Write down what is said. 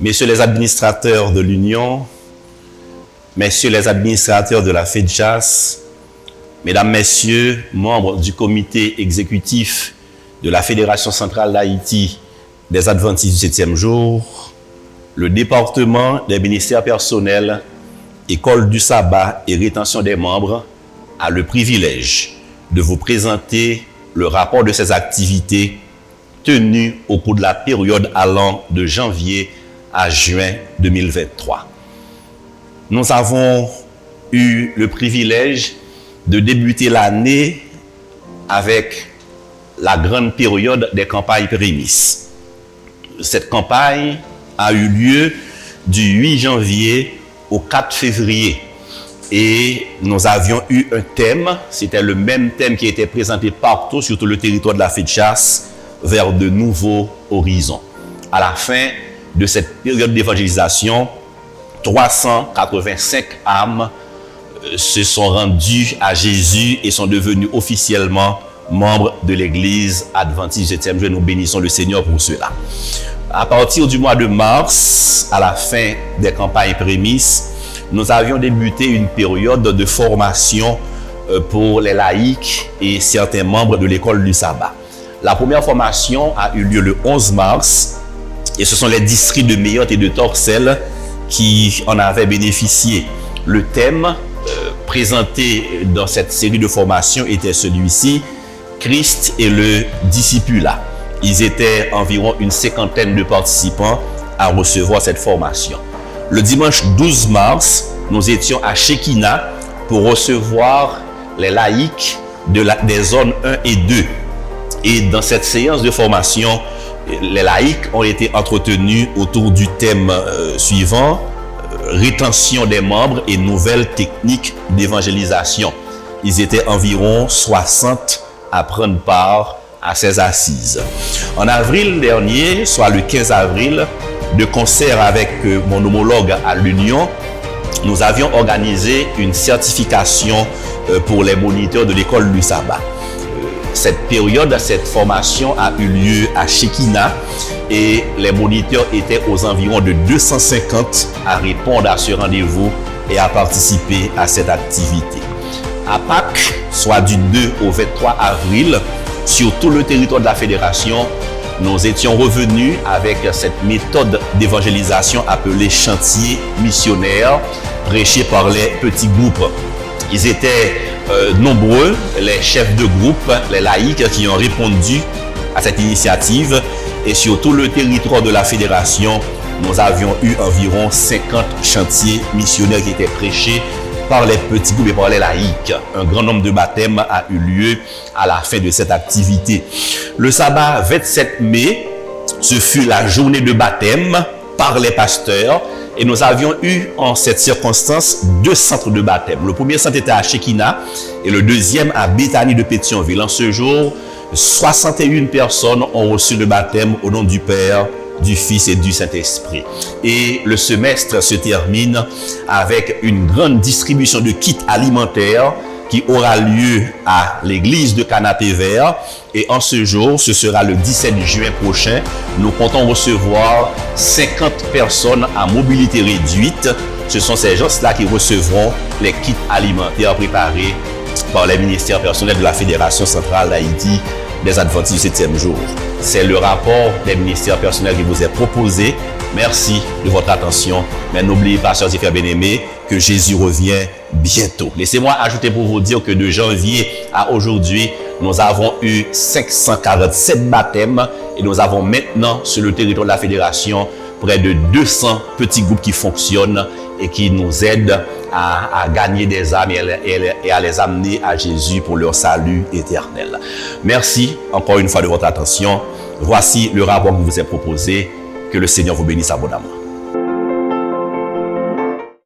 messieurs les administrateurs de l'Union, messieurs les administrateurs de la FEDJAS, mesdames, messieurs, membres du comité exécutif de la Fédération centrale d'Haïti des Adventistes du 7e jour, le département des ministères personnels, école du sabbat et rétention des membres a le privilège de vous présenter le rapport de ses activités tenues au cours de la période allant de janvier à juin 2023. Nous avons eu le privilège de débuter l'année avec la grande période des campagnes prémices. Cette campagne a eu lieu du 8 janvier au 4 février et nous avions eu un thème, c'était le même thème qui était présenté partout sur tout le territoire de la FEDJAS, vers de nouveaux horizons. À la fin de cette période d'évangélisation, 385 âmes se sont rendues à Jésus et sont devenues officiellement membres de l'Église adventiste du 7e jour. Nous bénissons le Seigneur pour cela. À partir du mois de mars, à la fin des campagnes prémices, nous avions débuté une période de formation pour les laïcs et certains membres de l'école du sabbat. La première formation a eu lieu le 11 mars et ce sont les districts de Mayotte et de Torcelles qui en avaient bénéficié. Le thème présenté dans cette série de formations était celui-ci, Christ et le discipulat. Ils étaient environ une cinquantaine de participants à recevoir cette formation. Le dimanche 12 mars, nous étions à Shekinah pour recevoir les laïcs des zones 1 et 2. Et dans cette séance de formation, les laïcs ont été entretenus autour du thème suivant, rétention des membres et nouvelles techniques d'évangélisation. Ils étaient environ 60 à prendre part à ces assises. En avril dernier, soit le 15 avril, de concert avec mon homologue à l'Union, nous avions organisé une certification pour les moniteurs de l'école du sabbat. Cette période, cette formation a eu lieu à Shekinah et les moniteurs étaient aux environs de 250 à répondre à ce rendez-vous et à participer à cette activité. À Pâques, soit du 2 au 23 avril, sur tout le territoire de la Fédération, nous étions revenus avec cette méthode d'évangélisation appelée chantier missionnaire, prêchée par les petits groupes. Ils étaient nombreux, les chefs de groupe, les laïcs qui ont répondu à cette initiative. Et sur tout le territoire de la Fédération, nous avions eu environ 50 chantiers missionnaires qui étaient prêchés par les petits groupes et par les laïcs. Un grand nombre de baptêmes a eu lieu à la fin de cette activité. Le sabbat 27 mai, ce fut la journée de baptême par les pasteurs. Et nous avions eu en cette circonstance 2 centres de baptême. Le premier centre était à Shekinah et le deuxième à Béthanie de Pétionville. En ce jour, 61 personnes ont reçu le baptême au nom du Père, du Fils et du Saint-Esprit. Et le semestre se termine avec une grande distribution de kits alimentaires qui aura lieu à l'église de Canapé Vert. Et en ce jour, ce sera le 17 juin prochain, nous comptons recevoir 50 personnes à mobilité réduite. Ce sont ces gens-là qui recevront les kits alimentaires préparés par les ministères personnels de la Fédération centrale d'Haïti des Adventistes du 7e jour. C'est le rapport des ministères personnels qui vous est proposé. Merci de votre attention. Mais n'oubliez pas, chers et frères bien-aimés, que Jésus revient bientôt. Laissez-moi ajouter pour vous dire que de janvier à aujourd'hui, nous avons eu 547 baptêmes et nous avons maintenant sur le territoire de la Fédération près de 200 petits groupes qui fonctionnent et qui nous aident à gagner des âmes et à les amener à Jésus pour leur salut éternel. Merci encore une fois de votre attention. Voici le rapport qui vous est proposé. Que le Seigneur vous bénisse abondamment.